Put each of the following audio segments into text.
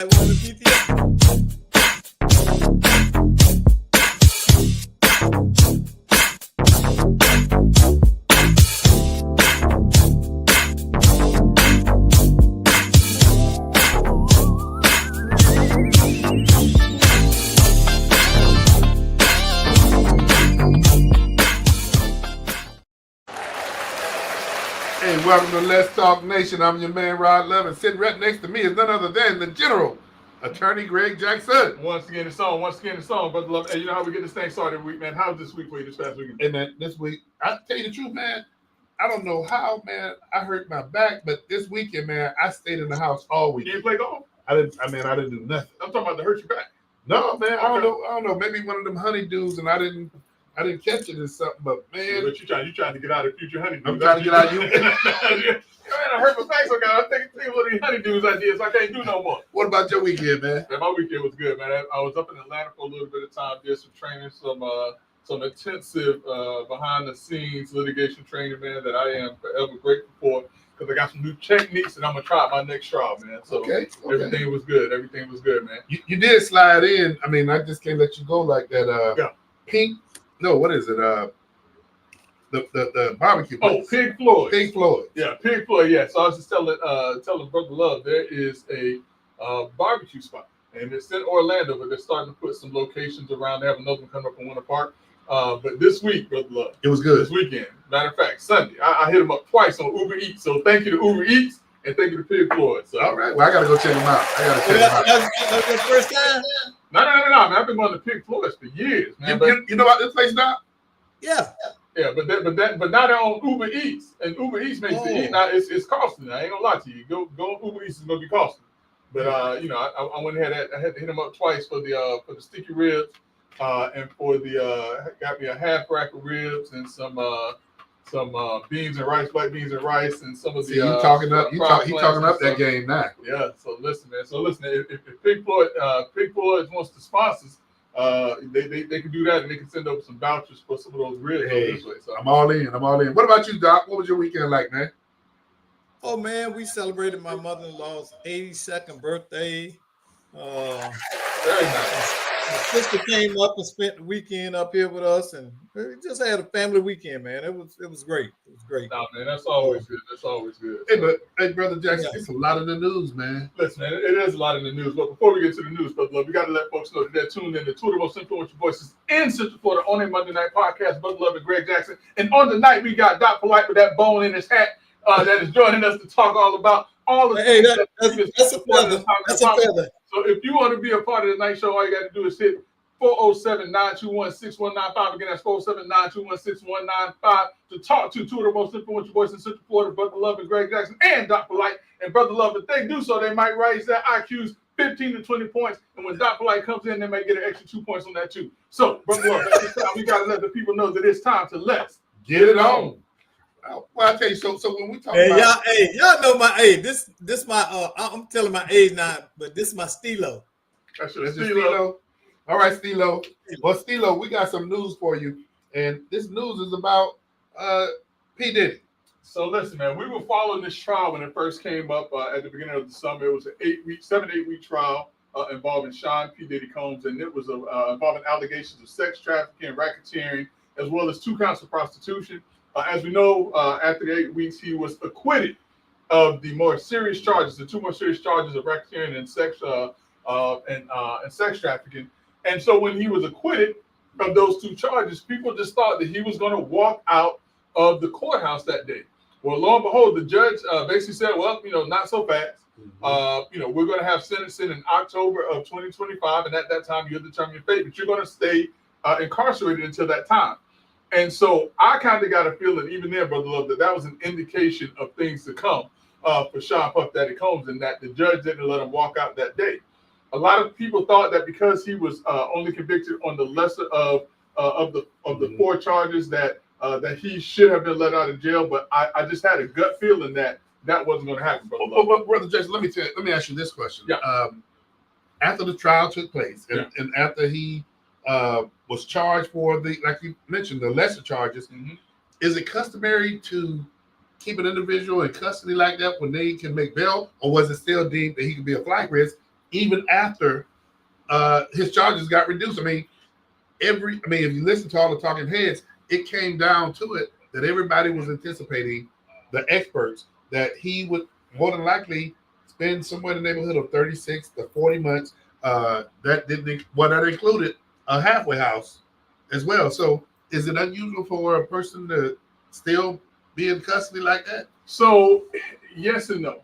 Hey, welcome to Let's Talk Nation. I'm your man, Rod Love, and sitting right next to me is none other than the General, Attorney Greg Jackson. Once again, the song, Brother Love. Hey, you know how we get this thing started every week, man? How's this week for you this past weekend? Hey, man, this week, I'll tell you the truth, man. I don't know how, man. I hurt my back, but this weekend, man, I stayed in the house all week. You didn't play golf? I didn't do nothing. I'm talking about the hurt your back. No, man, I don't know. Maybe one of them honeydews, and I didn't catch it or something. But man, but you trying to get out of future honeydews. I'm trying to get out of you. Man, I hurt my back so good. I think one of these honeydews I did, so I can't do no more. What about your weekend, man? Man, my weekend was good, man. I was up in Atlanta for a little bit of time, did some training, some intensive behind the scenes litigation training, man, that I am forever grateful for, because I got some new techniques that I'm gonna try at my next trial, man. So everything was good. Everything was good, man. You did slide in. I mean, I just can't let you go like that. Yeah. Pink. No, what is it? The barbecue place. Oh, Pink Floyd. Pink Floyd. Yeah, Pink Floyd. Yeah. So I was just telling Brother Love, there is a barbecue spot, and it's in Orlando, but they're starting to put some locations around. They have another one coming up in Winter Park. But this week, Brother Love, it was good. This weekend, matter of fact, Sunday, I hit him up twice on Uber Eats. So thank you to Uber Eats and thank you to Pink Floyd. So all right, well, I gotta go check them out. That's the first time. No, man. I've been going to Pink Floyd for years, man. You know about this place now? Yeah. Yeah, but now they're on Uber Eats, and Uber Eats makes the eat. Now it's costly. I ain't gonna lie to you. Go on Uber Eats is gonna be costly. But I went ahead. I had to hit them up twice for the sticky ribs, and for the got me a half rack of ribs and some beans and rice, black beans and rice, and some of the. He talking up that game now. Yeah. So listen, man. If Pink Floyd wants to sponsor us, they can do that, and they can send up some vouchers for some of those ribs this way. So I'm all in. What about you, Doc? What was your weekend like, man? Oh man, we celebrated my mother-in-law's 82nd birthday. Very nice. My sister came up and spent the weekend up here with us, and we just had a family weekend, man. It was great. It was great. No, man, that's always good. That's always good. Hey, Brother Jackson, it's a lot in the news, man. Listen, man, it is a lot in the news. But before we get to the news, Brother Love, we got to let folks know that they're tuned in to two of the most influential voices in Central Florida on a Monday night podcast, Brother Love and Greg Jackson. And on the night, we got Doc Polite with that bone in his hat that is joining us to talk all about all the things that's a feather. That's a feather. So if you want to be a part of the night show, all you got to do is hit 407-921-6195. Again, that's 407-921-6195 to talk to two of the most influential voices in Central Florida, Brother Love and Greg Jackson, and Doc Polite. And Brother Love, if they do so, they might raise their IQs 15 to 20 points. And when Doc Polite comes in, they may get an extra 2 points on that too. So, Brother Love, at this time, we got to let the people know that it's time to let's get it on. Well, I tell you, so when we talk about y'all know my age. This my I'm telling my age now, but this is my Stilo. That's your Stilo. All right, Stilo. Well, Stilo, we got some news for you, and this news is about P. Diddy. So listen, man, we were following this trial when it first came up at the beginning of the summer. It was an 7-8 week trial involving Sean P. Diddy Combs, and it was involving allegations of sex trafficking, racketeering, as well as 2 counts of prostitution. As we know, after the 8 weeks, he was acquitted of the more serious charges, the 2 more serious charges of racketeering and sex trafficking. And so when he was acquitted of those 2 charges, people just thought that he was going to walk out of the courthouse that day. Well, lo and behold, the judge basically said, well, not so fast. We're going to have sentencing in October of 2025. And at that time, you'll determine your fate, but you're going to stay incarcerated until that time. And so I kind of got a feeling, even there, Brother Love, that was an indication of things to come for Sean Puff Daddy Combs, and that the judge didn't let him walk out that day. A lot of people thought that because he was only convicted on the lesser of the 4 charges that he should have been let out of jail. But I just had a gut feeling that wasn't going to happen, Brother Love. But Brother Jackson, let me ask you this question. Yeah. After the trial took place, and after he was charged for like you mentioned, the lesser charges, is it customary to keep an individual in custody like that when they can make bail, or was it still deemed that he could be a flight risk even after his charges got reduced. I mean, if you listen to all the talking heads, it came down to it that everybody was anticipating, the experts, that he would more than likely spend somewhere in the neighborhood of 36 to 40 months. That included a halfway house as well. So is it unusual for a person to still be in custody like that? So yes and no.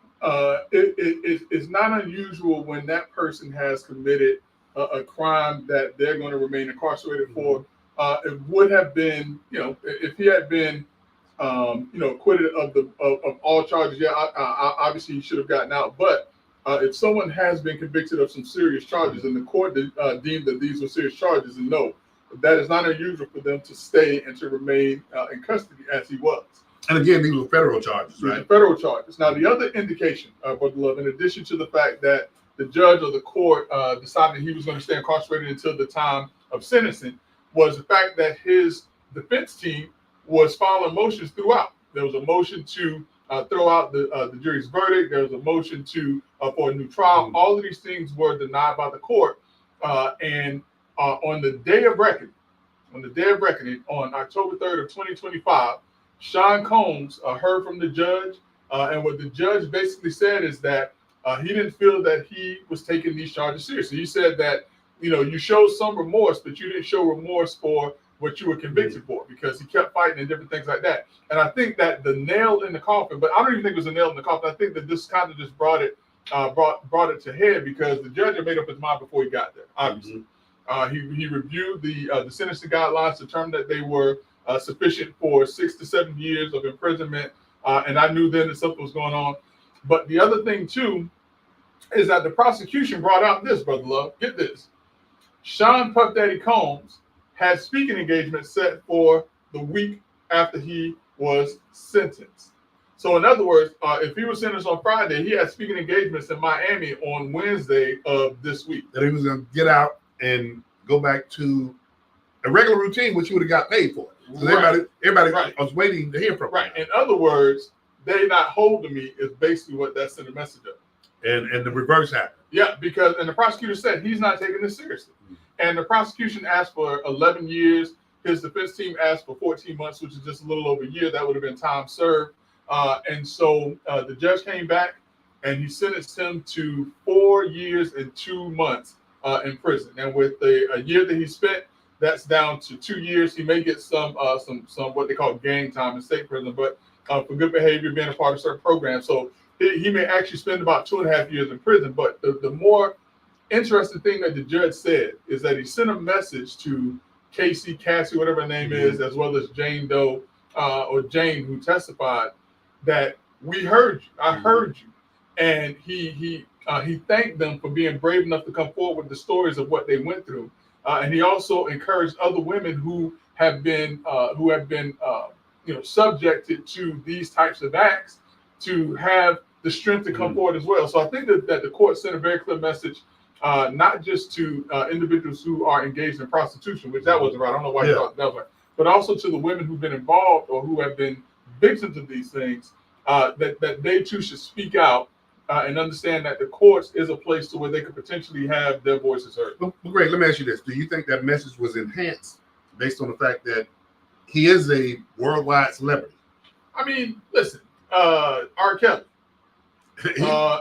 It's not unusual when that person has committed a crime that they're going to remain incarcerated for. It would have been, if he had been, acquitted of all charges. Yeah, obviously he should have gotten out. But if someone has been convicted of some serious charges, and the court deemed that these were serious charges, and no, that is not unusual for them to stay and to remain in custody as he was. And again, these were federal charges, right? Federal charges. Now, the other indication, Brother Love, in addition to the fact that the judge or the court decided he was going to stay incarcerated until the time of sentencing, was the fact that his defense team was filing motions throughout. There was a motion to throw out the jury's verdict. There was a motion for a new trial. All of these things were denied by the court. And on the day of reckoning, on October 3rd of 2025, Sean Combs heard from the judge, and what the judge basically said is that he didn't feel that he was taking these charges seriously. He said that, you showed some remorse, but you didn't show remorse for what you were convicted for, because he kept fighting and different things like that. And I think that the nail in the coffin, but I don't even think it was a nail in the coffin. I think that this kind of just brought it to head, because the judge had made up his mind before he got there. Obviously, he reviewed the sentencing guidelines, determined that they were sufficient for 6 to 7 years of imprisonment. And I knew then that something was going on. But the other thing too is that the prosecution brought out this, Brother Love. Get this: Sean Puff Daddy Combs had speaking engagements set for the week after he was sentenced. So in other words, if he was sentenced on Friday, he had speaking engagements in Miami on Wednesday of this week. That he was going to get out and go back to a regular routine, which he would have got paid for. So everybody Right. was waiting to hear from him. Right. In other words, they not holding me is basically what that sent a message of. And the reverse happened. Yeah, and the prosecutor said he's not taking this seriously. And the prosecution asked for 11 years. His defense team asked for 14 months, which is just a little over a year. That would have been time served. And so the judge came back and he sentenced him to 4 years and 2 months in prison. And with a year that he spent, that's down to 2 years. He may get some what they call gang time in state prison, but for good behavior, being a part of certain programs. So he may actually spend about 2.5 years in prison. But the more interesting thing that the judge said is that he sent a message to Cassie, whatever her name is, as well as Jane Doe or Jane, who testified, that we heard you. I heard you. And he thanked them for being brave enough to come forward with the stories of what they went through. And he also encouraged other women who have been subjected to these types of acts to have the strength to come forward as well. So I think that the court sent a very clear message, not just to individuals who are engaged in prostitution, which that wasn't right. I don't know why you thought that was right, but also to the women who've been involved or who have been victims of these things, that they too should speak out and understand that the courts is a place to where they could potentially have their voices heard. Well, great. Let me ask you this: do you think that message was enhanced based on the fact that he is a worldwide celebrity? I mean, listen, R. Kelly,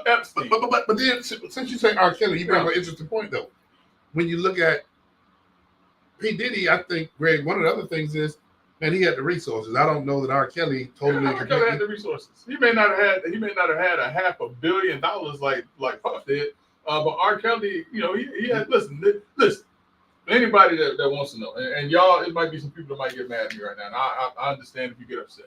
Epstein. But then, since you say R. Kelly, you bring up an interesting point, though. When you look at P. Diddy, I think, Greg, one of the other things is, man, he had the resources. I don't know that R. Kelly totally. R. Kelly had the resources. He may not have had a $500 million like Puff did, but R. Kelly, he had. Listen. Anybody that wants to know, and y'all, it might be some people that might get mad at me right now. And I understand if you get upset,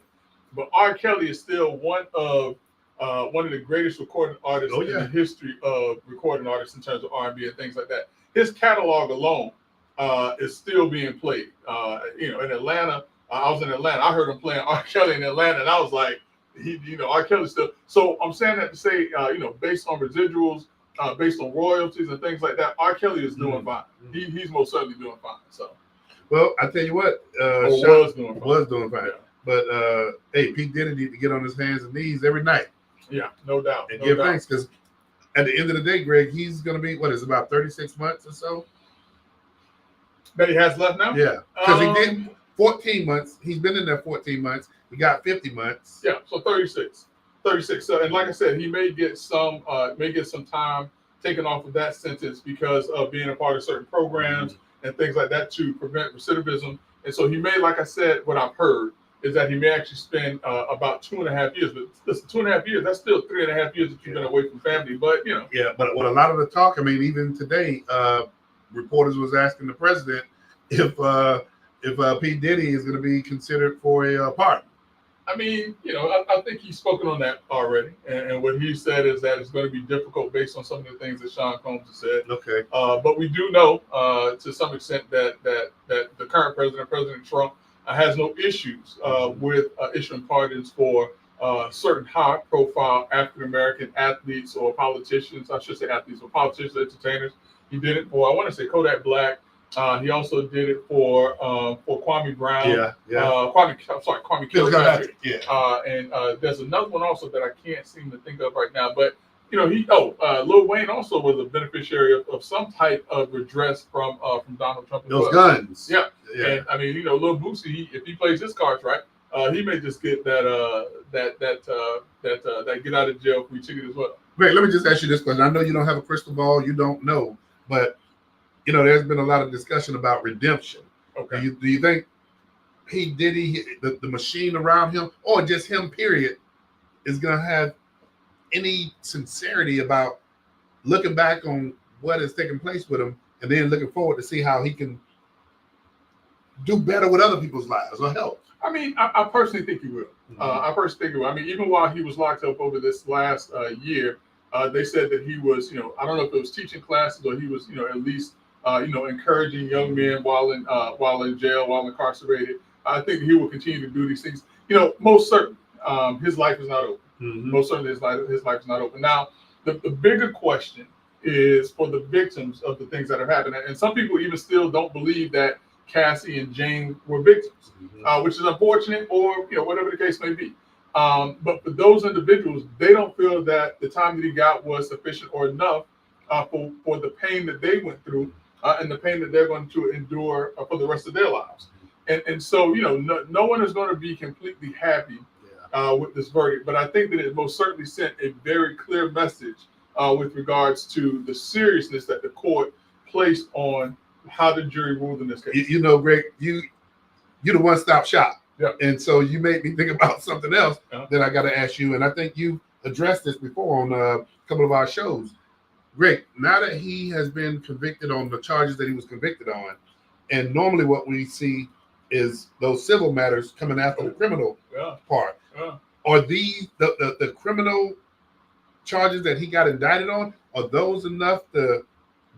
but R. Kelly is still one of the greatest recording artists in the history of recording artists in terms of R&B and things like that. His catalog alone is still being played. In Atlanta, I was in Atlanta. I heard him playing R. Kelly in Atlanta, and I was like, R. Kelly still. So I'm saying that to say, based on residuals, based on royalties and things like that, R. Kelly is doing fine. He's most certainly doing fine. So, well, I tell you what, was doing fine. Yeah. But hey, Pete Diddy need to get on his hands and knees every night. Yeah, no doubt. And give thanks, because at the end of the day, Greg, he's going to be what is about 36 months or so. That he has left now. Yeah, because he did 14 months. He's been in there 14 months. He got 50 months. Yeah, so 36. So, and like I said, he may get some time taken off of that sentence because of being a part of certain programs and things like that to prevent recidivism. And so he may, like I said, what I've heard is that he may actually spend about 2.5 years. But listen, 2.5 years, that's still 3.5 years that you've been away from family. But, you know. Yeah, but what a lot of the talk, I mean, even today, reporters was asking the president if P. Diddy is going to be considered for a pardon. I mean, you know, I think he's spoken on that already. And what he said is that it's going to be difficult based on some of the things that Sean Combs has said. Okay. But we do know to some extent that the current president, President Trump, has no issues with issuing pardons for certain high-profile African-American athletes or politicians. I should say athletes or politicians, entertainers. He did it for, I want to say, Kodak Black. He also did it for Kwame Brown. Yeah. Kwame Kilpatrick. Yeah. And there's another one also that I can't seem to think of right now. But you know, Lil Wayne also was a beneficiary of some type of redress from Donald Trump. Those guns. Yeah. Yeah. And I mean, you know, Lil Boosie, if he plays his cards right, he may just get that get out of jail free ticket as well. Great. Let me just ask you this question. I know you don't have a crystal ball. You don't know, but you know, there's been a lot of discussion about redemption. Okay. Do you think P. Diddy, the machine around him, or just him, period, is going to have any sincerity about looking back on what has taken place with him and then looking forward to see how he can do better with other people's lives or help? I mean, I personally think he will. I personally think he will. I mean, even while he was locked up over this last year, they said that he was, you know, I don't know if it was teaching classes or he was, you know, at least encouraging young men while in jail, while incarcerated. I think he will continue to do these things. You know, most certainly, his life is not over. Most certainly, his life is not open. Now, the bigger question is for the victims of the things that have happened, and some people even still don't believe that Cassie and Jane were victims, which is unfortunate, or you know, whatever the case may be. But for those individuals, they don't feel that the time that he got was sufficient or enough for the pain that they went through and the pain that they're going to endure for the rest of their lives. And so, you know, no one is going to be completely happy with this verdict, but I think that it most certainly sent a very clear message with regards to the seriousness that the court placed on how the jury ruled in this case. You know, Greg, you're the one-stop shop. Yeah. And so you made me think about something else that I got to ask you, and I think you addressed this before on a couple of our shows. Greg, now that he has been convicted on the charges that he was convicted on, and normally what we see is those civil matters coming after the criminal part. Are these the criminal charges that he got indicted on? Are those enough to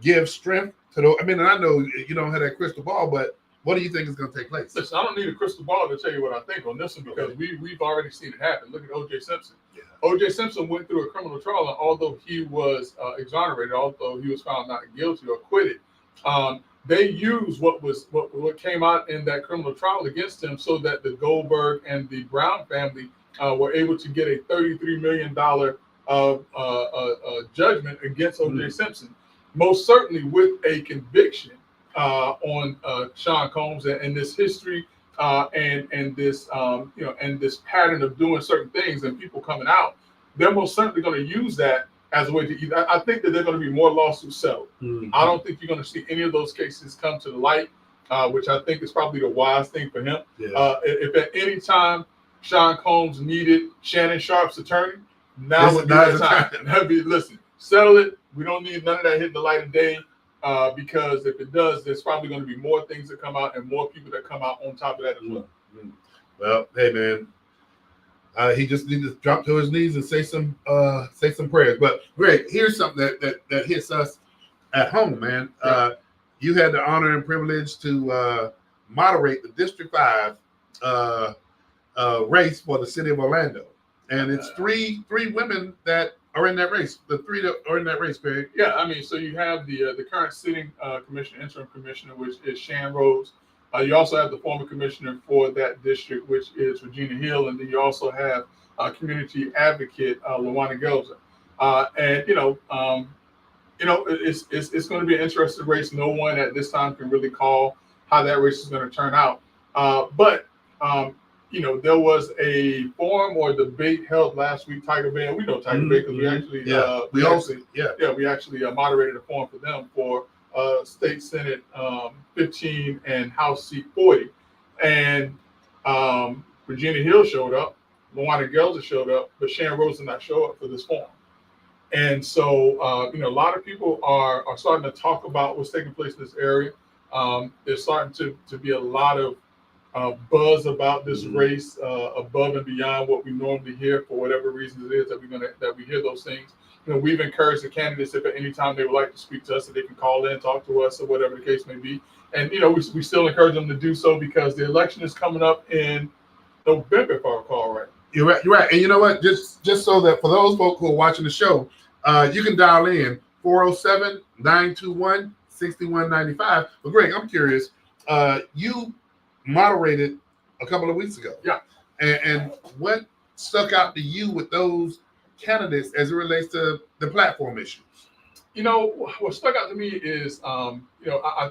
give strength to those? I mean, and I know you don't have that crystal ball, but what do you think is going to take place? Listen, I don't need a crystal ball to tell you what I think on this one because we've already seen it happen. Look at O.J. Simpson. Yeah. O.J. Simpson went through a criminal trial, and although he was exonerated, although he was found not guilty or acquitted, they used what came out in that criminal trial against him so that the Goldberg and the Brown family were able to get a $33 million judgment against O.J. Simpson, most certainly with a conviction on Sean Combs and this history and this and this pattern of doing certain things and people coming out. They're most certainly going to use that as a way to. I think that there are going to be more lawsuits settled. I don't think you're going to see any of those cases come to the light, which I think is probably the wise thing for him. Yeah. If at any time Sean Combs needed Shannon Sharp's attorney, now would be the time. That'd be, listen, settle it. We don't need none of that hitting the light of day. Because if it does, there's probably going to be more things that come out and more people that come out on top of that as well. Well, hey man, he just needs to drop to his knees and say some prayers. But Greg, here's something that hits us at home, man. Yeah. You had the honor and privilege to moderate the District 5 race for the city of Orlando, and it's three women that are in that race. The three that are in that race, Greg. Yeah, I mean, so you have the current sitting commissioner, interim commissioner, which is Shan Rose. You also have the former commissioner for that district, which is Regina Hill, and then you also have community advocate LaWanda Gelzer. And it's going to be an interesting race. No one at this time can really call how that race is going to turn out. But there was a forum or debate held last week. Tiger Bay, and we know Tiger Bay because we actually we actually moderated a forum for them for State Senate 15 and House seat 40, and Virginia Hill showed up, Luana Gelder showed up, but Shan Rose did not show up for this forum. And so, a lot of people are starting to talk about what's taking place in this area. There's starting to be a lot of buzz about this race above and beyond what we normally hear for whatever reason it is that we hear those things. We've encouraged the candidates if at any time they would like to speak to us, that they can call in, talk to us, or whatever the case may be. And we still encourage them to do so because the election is coming up in November, if I recall right. You're right. And you know what? Just so that for those folk who are watching the show, you can dial in 407-921-6195. But Greg, I'm curious. You moderated a couple of weeks ago. Yeah. And what stuck out to you with those candidates as it relates to the platform issues? What stuck out to me is, I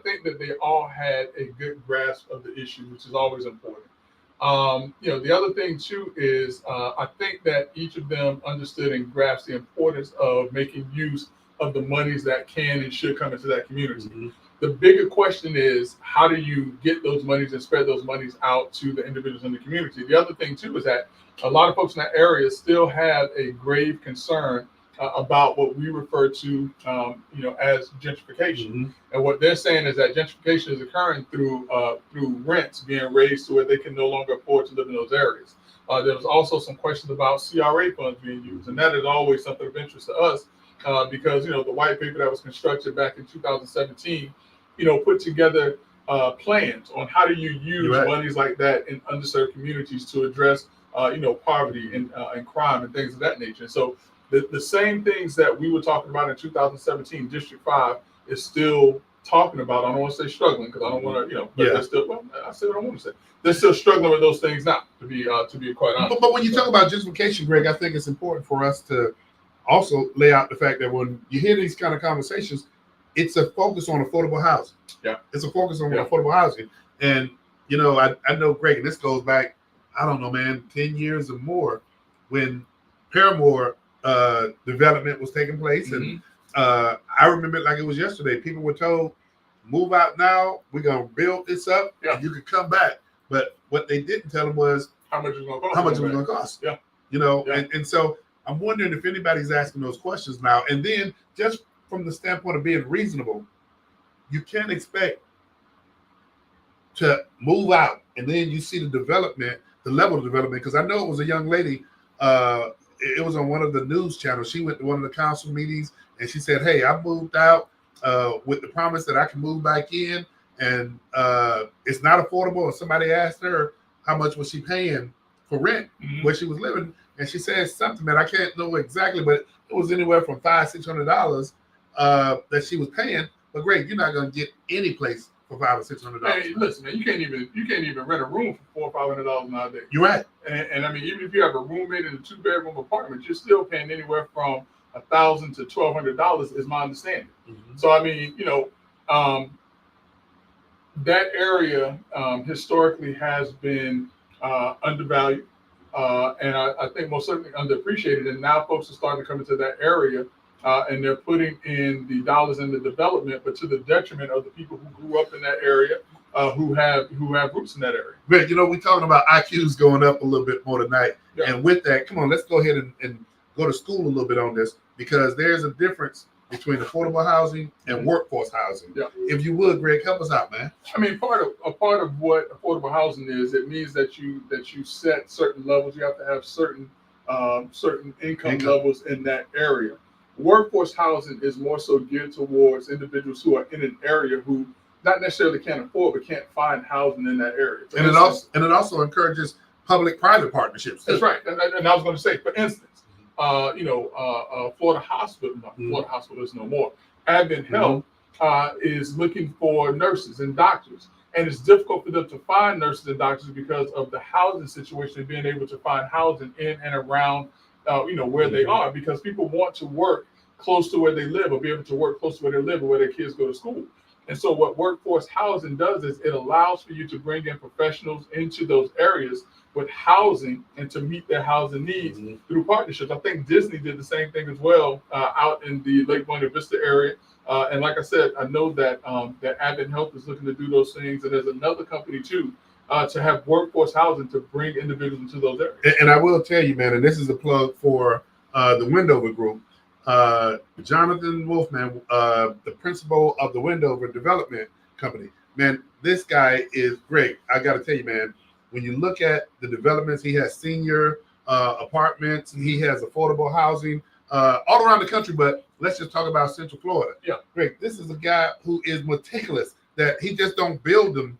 think that they all had a good grasp of the issue, which is always important. The other thing too is I think that each of them understood and grasped the importance of making use of the monies that can and should come into that community. Mm-hmm. The bigger question is, how do you get those monies and spread those monies out to the individuals in the community? The other thing too is that a lot of folks in that area still have a grave concern about what we refer to, as gentrification. Mm-hmm. And what they're saying is that gentrification is occurring through rents being raised to where they can no longer afford to live in those areas. There was also some questions about CRA funds being used, and that is always something of interest to us because the white paper that was constructed back in 2017, put together plans on how do you use monies like that in underserved communities to address poverty and crime and things of that nature. So the same things that we were talking about in 2017, District 5 is still talking about. I don't want to say struggling because I don't want to, but they're still. Well, I say what I want to say. They're still struggling with those things now. To be quite honest. But when you talk about gentrification, Greg, I think it's important for us to also lay out the fact that when you hear these kind of conversations, it's a focus on affordable housing. Yeah, it's a focus on affordable housing, and I know, Greg, and this goes back, I don't know, man, 10 years or more, when Paramore development was taking place. Mm-hmm. And I remember it like it was yesterday. People were told, move out now, we're going to build this up, and you can come back. But what they didn't tell them was how much it was going to cost. Yeah. And so I'm wondering if anybody's asking those questions now. And then just from the standpoint of being reasonable, you can't expect to move out and then you see the development, the level of development. Because I know it was a young lady, it was on one of the news channels. She went to one of the council meetings and she said, hey, I moved out with the promise that I can move back in, and it's not affordable. And somebody asked her how much was she paying for rent where she was living. And she said something that I can't know exactly, but it was anywhere from $500-$600 that she was paying. But Greg, you're not going to get any place for $500 or $600. Hey, listen, man, you can't even rent a room for $400 or $500 nowadays. You're right. And I mean, even if you have a roommate in a 2-bedroom apartment, you're still paying anywhere from $1,000 to $1,200, is my understanding. Mm-hmm. So I mean, that area historically has been undervalued, and I think most certainly underappreciated. And now folks are starting to come into that area. And they're putting in the dollars in the development, but to the detriment of the people who grew up in that area, who have roots in that area. But we're talking about IQs going up a little bit more tonight. Yeah. And with that, come on, let's go ahead and go to school a little bit on this, because there's a difference between affordable housing and workforce housing. Yeah. If you would, Greg, help us out, man. I mean, part of what affordable housing is, it means that you set certain levels. You have to have certain income levels in that area. Workforce housing is more so geared towards individuals who are in an area who not necessarily can't afford, but can't find housing in that area. And it also encourages public-private partnerships. That's right. And I was going to say, for instance, Florida Hospital, Florida Hospital is no more. Advent Health is looking for nurses and doctors, and it's difficult for them to find nurses and doctors because of the housing situation and being able to find housing in and around where they are, because people want to work close to where they live, or be able to work close to where they live, or where their kids go to school. And so what workforce housing does is it allows for you to bring in professionals into those areas with housing and to meet their housing needs through partnerships. I think Disney did the same thing as well out in the Lake Buena Vista area. And like I said, I know that that Advent Health is looking to do those things. And there's another company too to have workforce housing to bring individuals into those areas. And I will tell you, man, and this is a plug for the Wendover Group. Jonathan Wolfman, the principal of the Wendover Development Company. Man, this guy is great. I got to tell you, man, when you look at the developments, he has senior apartments, he has affordable housing all around the country, but let's just talk about Central Florida. Yeah. Great. This is a guy who is meticulous, that he just don't build them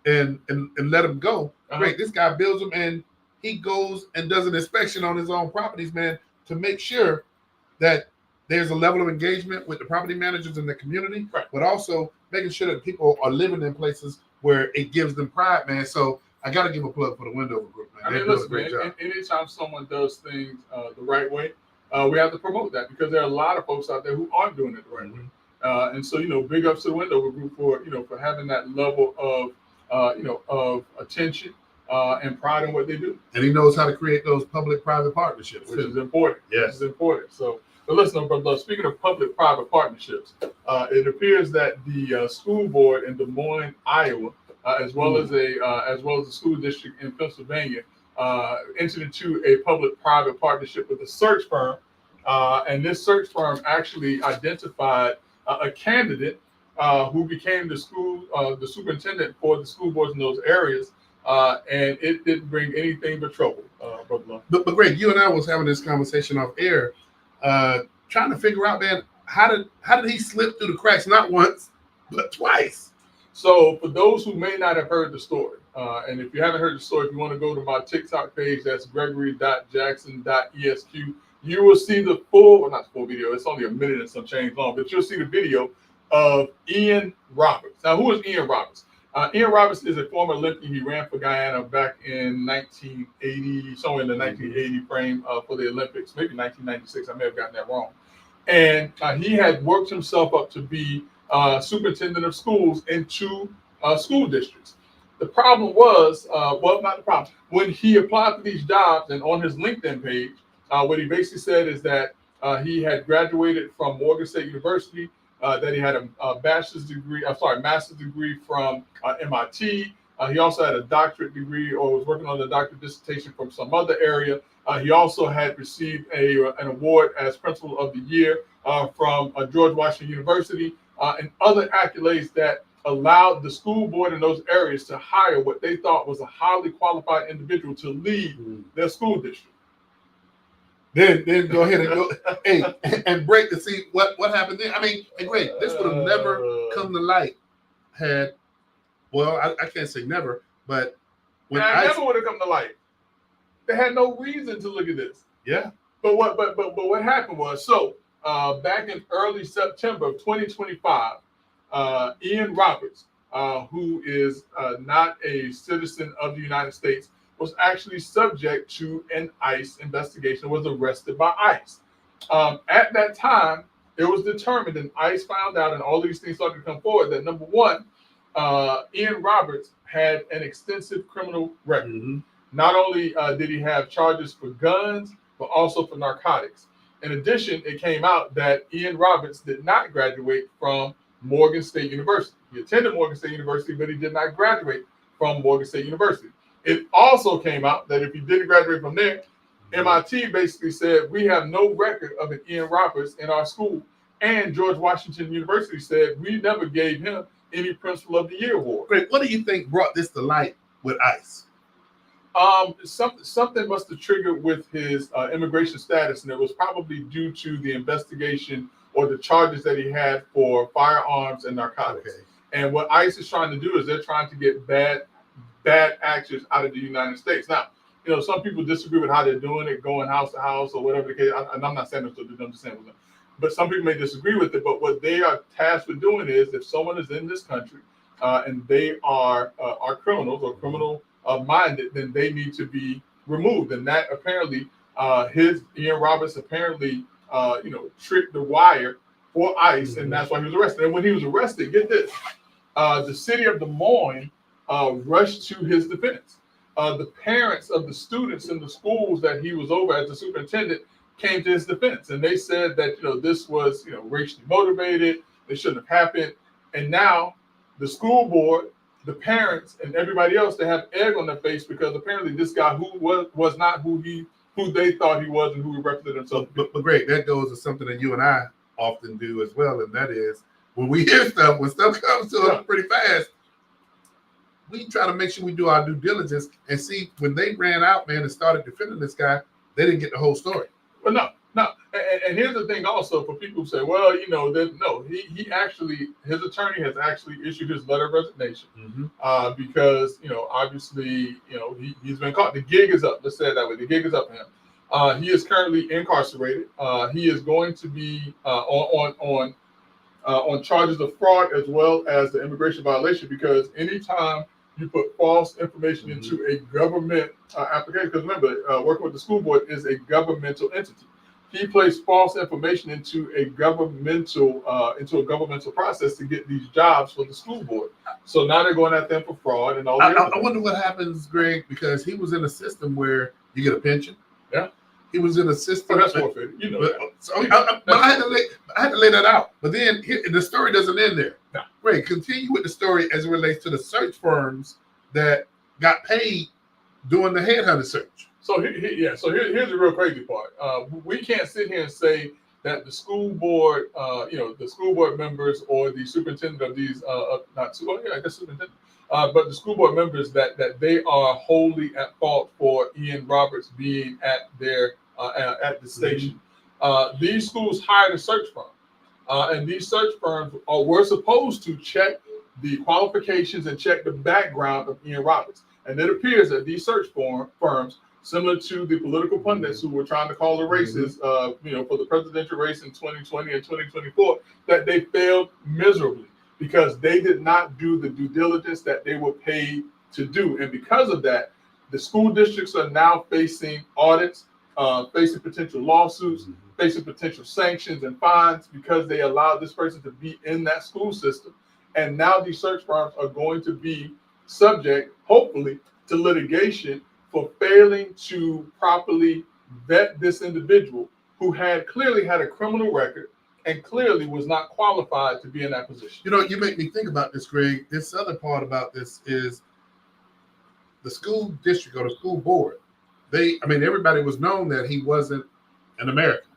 and let them go. Great. This guy builds them, and he goes and does an inspection on his own properties, man, to make sure that there's a level of engagement with the property managers in the community, but also making sure that people are living in places where it gives them pride, man. So I got to give a plug for the Wendover Group, man. I mean, listen, man, anytime someone does things the right way, we have to promote that, because there are a lot of folks out there who aren't doing it the right way. And so, big ups to the Wendover Group for, for having that level of, of attention and pride in what they do. And he knows how to create those public-private partnerships, which is important. Yes, it's important. So, but listen, brother, speaking of public-private partnerships, it appears that the school board in Des Moines, Iowa, as well as the school district in Pennsylvania, entered into a public-private partnership with a search firm, and this search firm actually identified a candidate who became the superintendent for the school boards in those areas, and it didn't bring anything but trouble, Brother Love. But Greg, you and I was having this conversation off air, trying to figure out, man, how did he slip through the cracks not once but twice? So for those who may not have heard the story, and if you haven't heard the story, if you want to go to my TikTok page, that's gregory.jackson.esq, you will see the not the full video, it's only a minute and some change long, but you'll see the video of Ian Roberts. Now, who is Ian Roberts? Ian Roberts is a former Olympian. He ran for Guyana back in 1980, somewhere in the 1980 frame for the Olympics, maybe 1996. I may have gotten that wrong. And he had worked himself up to be superintendent of schools in two school districts. The problem was, not the problem. When he applied for these jobs, and on his LinkedIn page, what he basically said is that he had graduated from Morgan State University, that he had a master's degree from MIT. He also had a doctorate degree, or was working on a doctorate dissertation from some other area. He also had received an award as Principal of the Year from George Washington University, and other accolades that allowed the school board in those areas to hire what they thought was a highly qualified individual to lead their school district. Then go ahead and go and break to see what happened there. I mean, and Greg, this would have never come to light had, I can't say never, but when never would have come to light. They had no reason to look at this. Yeah. But what happened was, back in early September of 2025, Ian Roberts, who is not a citizen of the United States, was actually subject to an ICE investigation, was arrested by ICE. At that time, it was determined, and ICE found out, and all these things started to come forward, that number one, Ian Roberts had an extensive criminal record. Not only did he have charges for guns, but also for narcotics. In addition, it came out that Ian Roberts did not graduate from Morgan State University. He attended Morgan State University, but he did not graduate from Morgan State University. It also came out that if he didn't graduate from there, MIT basically said, we have no record of an Ian Roberts in our school. And George Washington University said, we never gave him any Principal of the Year award. Greg, what do you think brought this to light with ICE? Something must have triggered with his immigration status, and it was probably due to the investigation or the charges that he had for firearms and narcotics. Okay. And what ICE is trying to do is they're trying to get bad actors out of the United States. Now, some people disagree with how they're doing it, going house to house or whatever the case. And I'm not saying this, I'm just saying it. But some people may disagree with it. But what they are tasked with doing is, if someone is in this country and they are criminals or criminal minded, then they need to be removed. And that apparently Ian Roberts apparently, tricked the wire for ICE, and that's why he was arrested. And when he was arrested, get this, the city of Des Moines rushed to his defense. The parents of the students in the schools that he was over as the superintendent came to his defense, and they said that this was racially motivated. It shouldn't have happened. And now the school board, the parents, and everybody else, they have egg on their face because apparently this guy who was not who they thought he was and who he represented himself. But Greg, that goes to something that you and I often do as well, and that is when we hear stuff, when stuff comes to us pretty fast, we try to make sure we do our due diligence and see when they ran out, man, and started defending this guy, they didn't get the whole story. But no. And here's the thing also for people who say, well, he actually, his attorney has actually issued his letter of resignation because, obviously, he's been caught. The gig is up. Let's say it that way. The gig is up for him. He is currently incarcerated. He is going to be on charges of fraud as well as the immigration violation, because anytime you put false information into a government application, because remember, working with the school board is a governmental entity. He placed false information into a governmental process to get these jobs for the school board. So now they're going at them for fraud and all. I wonder what happens, Greg, because he was in a system where you get a pension. Yeah, he was in a system. That's forfeited. But I had to lay that out. But then the story doesn't end there. No. Greg, continue with the story as it relates to the search firms that got paid doing the headhunter search. So here's the real crazy part. We can't sit here and say that the school board, the school board members or the superintendent of these, but the school board members that they are wholly at fault for Ian Roberts being at the station. These schools hired a search firm, and these search firms were supposed to check the qualifications and check the background of Ian Roberts. And it appears that these search firms, similar to the political pundits who were trying to call the races, for the presidential race in 2020 and 2024, that they failed miserably because they did not do the due diligence that they were paid to do. And because of that, the school districts are now facing audits, facing potential lawsuits, facing potential sanctions and fines because they allowed this person to be in that school system. And now these search firms are going to be subject, hopefully, to litigation for failing to properly vet this individual who clearly had a criminal record and clearly was not qualified to be in that position. You make me think about this, Greg. This other part about this is the school district or the school board. Everybody was known that he wasn't an American.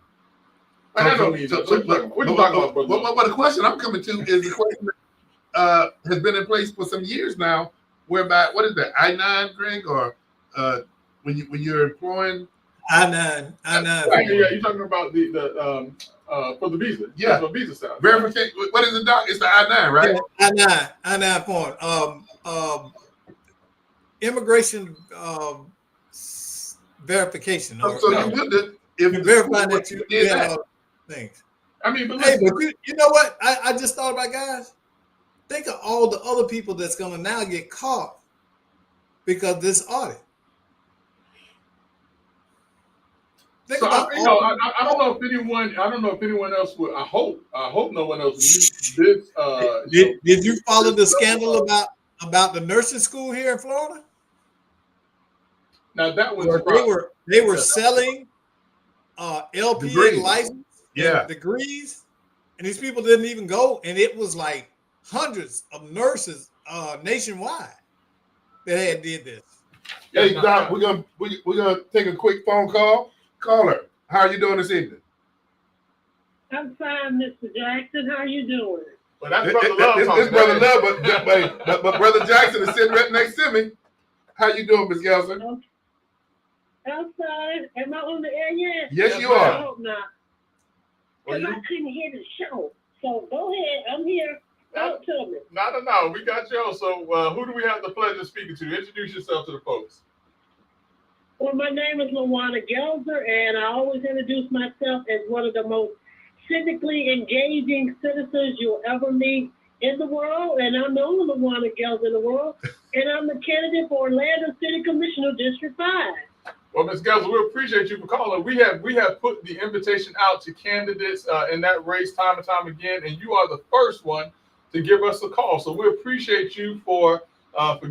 What you talking about, brother? But the question I'm coming to is the question that has been in place for some years now, whereby, what is that, I-9, Greg, or when you're employing I-9. Right, yeah, you're talking about the for the visa. Yeah, for visa stuff. Verification. What is it, Doc? It's the I-9, right? Yeah, I-9 form. Immigration verification. You wonder if you verify that you did things. But you know what? I just thought about, guys. Think of all the other people that's going to now get caught because of this audit. I don't know if anyone else would. I hope no one else used this. Did you follow the scandal about the nursing school here in Florida? Now that was they were selling LPN license degrees, and these people didn't even go, and it was like hundreds of nurses nationwide that did this. Hey, Doc, we're gonna take a quick phone call. Caller, how are you doing this evening? I'm fine, Mr. Jackson. How are you doing? Well, that's Brother Love. It's Brother Love, but Brother Jackson is sitting right next to me. How you doing, Ms. Gelson? Okay. I'm fine. Am I on the air yet? Yes, you I are. hope not. Because I couldn't hear the show. So go ahead. I'm here. Talk to me. No. We got you on. So who do we have the pleasure of speaking to? Introduce yourself to the folks. Well, my name is LaWanna Gelser, and I always introduce myself as one of the most civically engaging citizens you'll ever meet in the world. And I'm the only LaWanna Gelser in the world. And I'm the candidate for Orlando City Commissioner, District 5. Well, Ms. Gelser, we appreciate you for calling. We have put the invitation out to candidates in that race time and time again, and you are the first one to give us a call. So we appreciate you for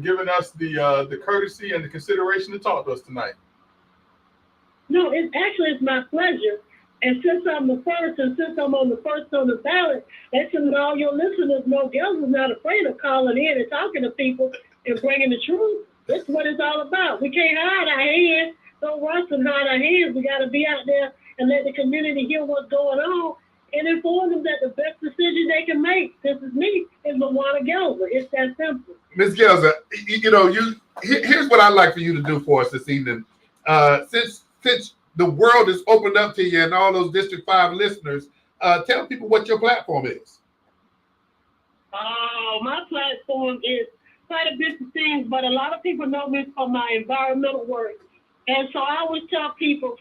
giving us the courtesy and the consideration to talk to us tonight. No, it's my pleasure. And since I'm the first, and since I'm on the first on the ballot, that should let all your listeners know Gelser's not afraid of calling in and talking to people and bringing the truth. That's what it's all about. We can't hide our hands. Don't rush and hide our hands. We got to be out there and let the community hear what's going on and inform them that the best decision they can make, this is me, is LaWanna Gelser. It's that simple. Ms. Gelser, here's what I'd like for you to do for us this evening. Since the world is opened up to you and all those District 5 listeners, tell people what your platform is. Oh, my platform is quite a bit of things, but a lot of people know me for my environmental work. And so I always tell people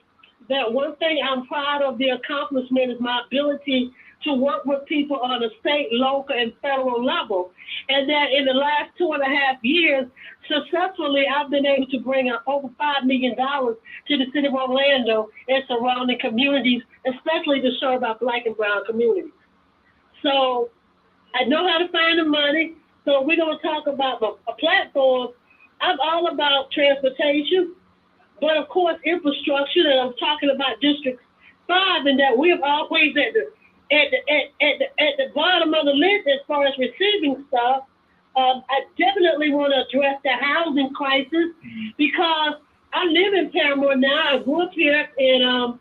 that one thing I'm proud of the accomplishment is my ability to work with people on a state, local, and federal level. And that in the last 2.5 years, successfully, I've been able to bring over $5 million to the city of Orlando and surrounding communities, especially to serve our Black and brown communities. So I know how to find the money. So we're going to talk about a platform. I'm all about transportation, but of course, infrastructure. And I'm talking about District 5, and that we're always at the bottom of the list as far as receiving stuff. I definitely want to address the housing crisis because I live in Paramore now. I grew up here, and I'm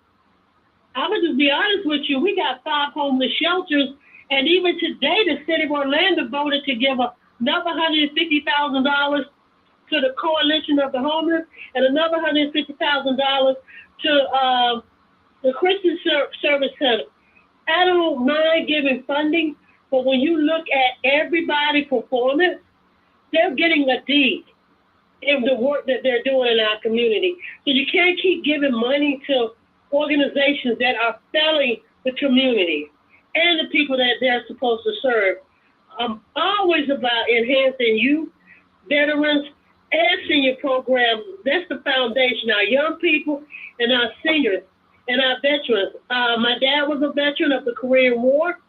gonna just be honest with you. We got 5 homeless shelters, and even today, the city of Orlando voted to give another $150,000 to the Coalition of the Homeless and another $150,000 to the Christian Service Center. I don't mind giving funding, but when you look at everybody's performance, they're getting a D in the work that they're doing in our community. So you can't keep giving money to organizations that are failing the community and the people that they're supposed to serve. I'm always about enhancing youth, veterans, and senior programs. That's the foundation, our young people and our seniors and our veterans. My dad was a veteran of the Korean War.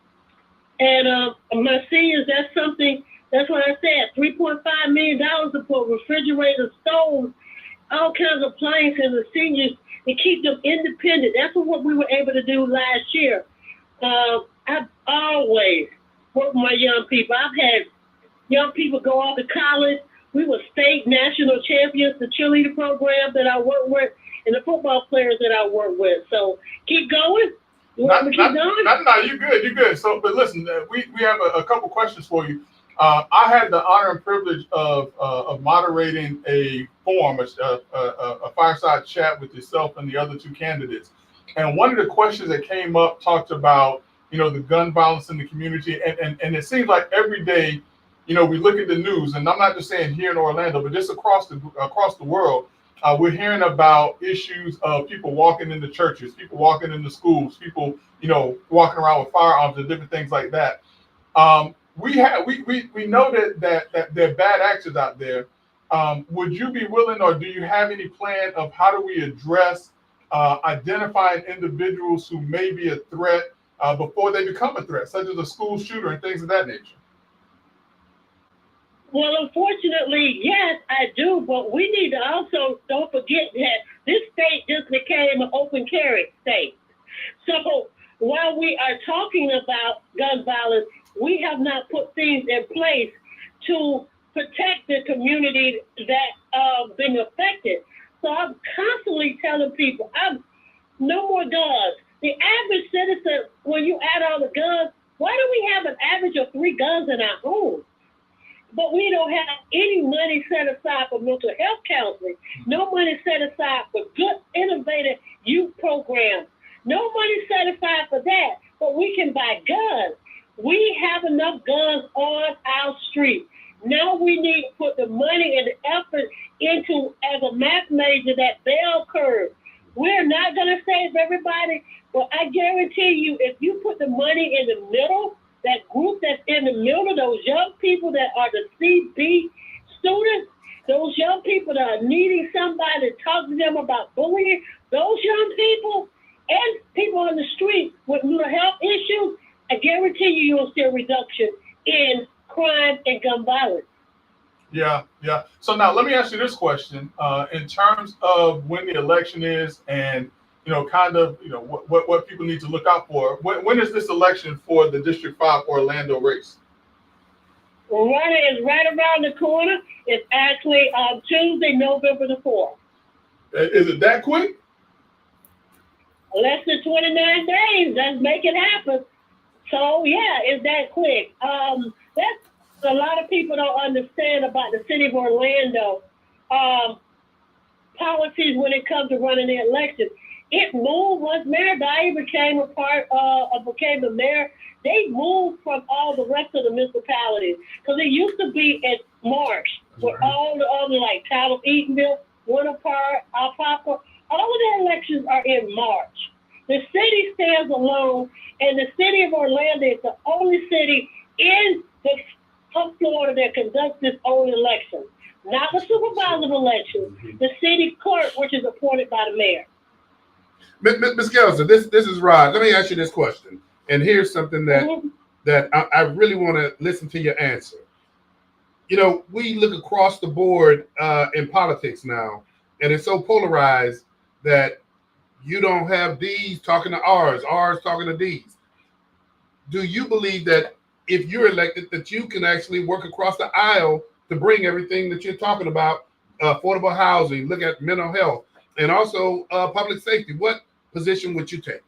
And my seniors, that's what I said, $3.5 million to put refrigerators, stoves, all kinds of appliances in the seniors to keep them independent. That's what we were able to do last year. I've always worked with my young people. I've had young people go off to college. We were state national champions, the cheerleader program that I work with, and the football players that I work with. So keep going. You want me to keep going? No, you're good. So, but listen, we have a couple questions for you. I had the honor and privilege of moderating a forum, a fireside chat with yourself and the other 2 candidates. And one of the questions that came up talked about, the gun violence in the community. And it seems like every day, we look at the news, and I'm not just saying here in Orlando, but just across the world, we're hearing about issues of people walking into churches, people walking into schools, people, walking around with firearms and different things like that. We know that there are bad actors out there. Would you be willing, or do you have any plan of how do we address identifying individuals who may be a threat before they become a threat, such as a school shooter and things of that nature? Well, unfortunately, yes, I do. But we need to also don't forget that this state just became an open carry state. So while we are talking about gun violence, we have not put things in place to protect the community that are being affected. So I'm constantly telling people, no more guns. The average citizen, when you add all the guns, why do we have an average of 3 guns in our home? But we don't have any money set aside for mental health counseling. No money set aside for good, innovative youth programs. No money set aside for that. But we can buy guns. We have enough guns on our street. Now we need to put the money and the effort into, as a math major, that bell curve. We're not going to save everybody, but I guarantee you, if you put the money in the middle, that group that's in the middle, those young people that are the CB students, those young people that are needing somebody to talk to them about bullying, those young people and people on the street with mental health issues, I guarantee you'll see a reduction in crime and gun violence. Yeah. So now let me ask you this question: in terms of when the election is, and kind of what people need to look out for. When is this election for the District 5 Orlando race? Running is right around the corner. It's actually Tuesday, November the 4th. Is it that quick? Less than 29 days. Let's make it happen. So yeah, it's that quick. That's a lot of people don't understand about the city of Orlando policies when it comes to running the election. It moved once Mayor Dyer became became the mayor. They moved from all the rest of the municipalities because it used to be in March with all the other like Town of Eatonville, Winter Park, Alphafa. All of the elections are in March. The city stands alone, and the city of Orlando is the only city in the Florida that conducts its own election. Not the supervisor election, the city clerk, which is appointed by the mayor. Ms. Gelser, this is Rod. Let me ask you this question. And here's something that I really want to listen to your answer. We look across the board in politics now, and it's so polarized that you don't have D's talking to R's talking to D's. Do you believe that if you're elected, that you can actually work across the aisle to bring everything that you're talking about, affordable housing, look at mental health, and also public safety? What position would you take?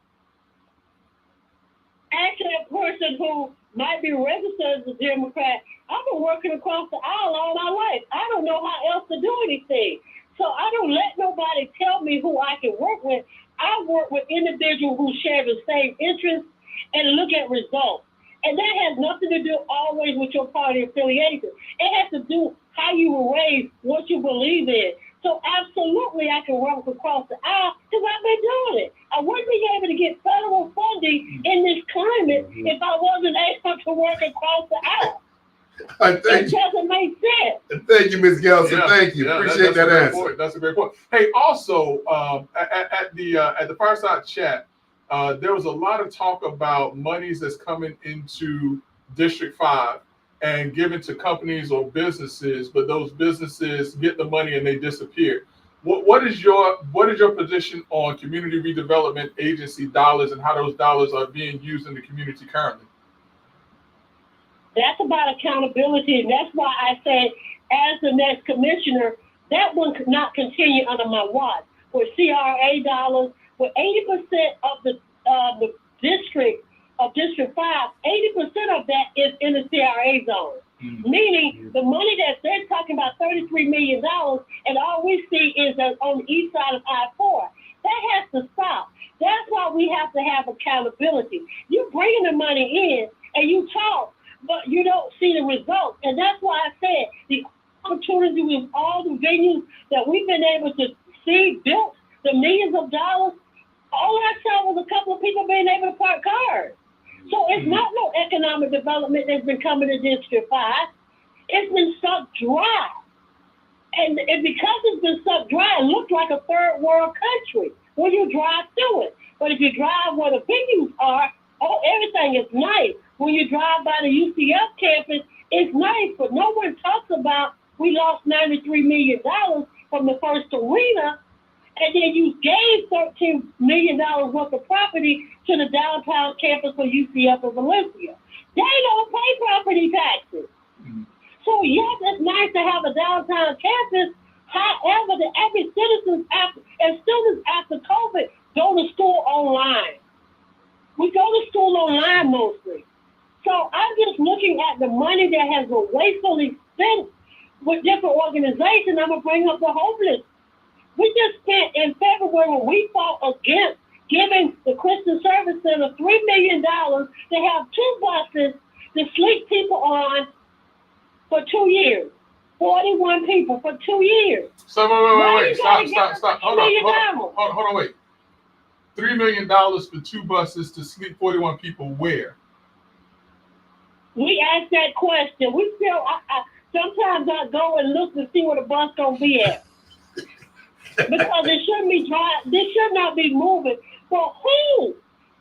Actually, a person who might be registered as a Democrat, I've been working across the aisle all my life. I don't know how else to do anything. So I don't let nobody tell me who I can work with. I work with individuals who share the same interests and look at results. And that has nothing to do always with your party affiliation. It has to do how you were raised, what you believe in. So absolutely, I can work across the aisle because I've been doing it. I wouldn't be able to get federal funding in this climate if I wasn't able to work across the aisle. It doesn't make sense. Thank you, Ms. Gelser. Thank you. Appreciate that answer. That's a great point. Hey, also at the Fireside Chat, there was a lot of talk about monies that's coming into District 5 and given to companies or businesses, but those businesses get the money and they disappear. What is your position on community redevelopment agency dollars and how those dollars are being used in the community currently? That's about accountability, and that's why I said, as the next commissioner, that one could not continue under my watch. With CRA dollars, with 80% of the district of District 5, 80% of that is in the CRA zone. Meaning the money that they're talking about, $33 million, and all we see is on the east side of I-4. That has to stop. That's why we have to have accountability. You bringing the money in and you talk, but you don't see the results. And that's why I said the opportunity with all the venues that we've been able to see built, the millions of dollars, all I saw was a couple of people being able to park cars. So it's not no economic development that's been coming to District 5. It's been sucked dry. And because it's been sucked dry, it looks like a third world country when you drive through it. But if you drive where the venues are, everything is nice. When you drive by the UCF campus, it's nice, but no one talks about we lost $93 million from the first arena, and then you gave $13 million worth of property to the downtown campus for UCF and Valencia. They don't pay property taxes. So yes, it's nice to have a downtown campus. However, the average citizens and students after COVID go to school online. We go to school online mostly. So I'm just looking at the money that has been wastefully spent with different organizations. I'm going to bring up the homeless. We just spent in February when we fought against giving the Christian Service Center $3 million to have 2 buses to sleep people on for 2 years. 41 people for 2 years. So wait. Stop. Hold on, wait. $3 million for 2 buses to sleep 41 people where? We asked that question. We still, sometimes I go and look to see where the bus gonna be at. Because it shouldn't be this should not be moving. For who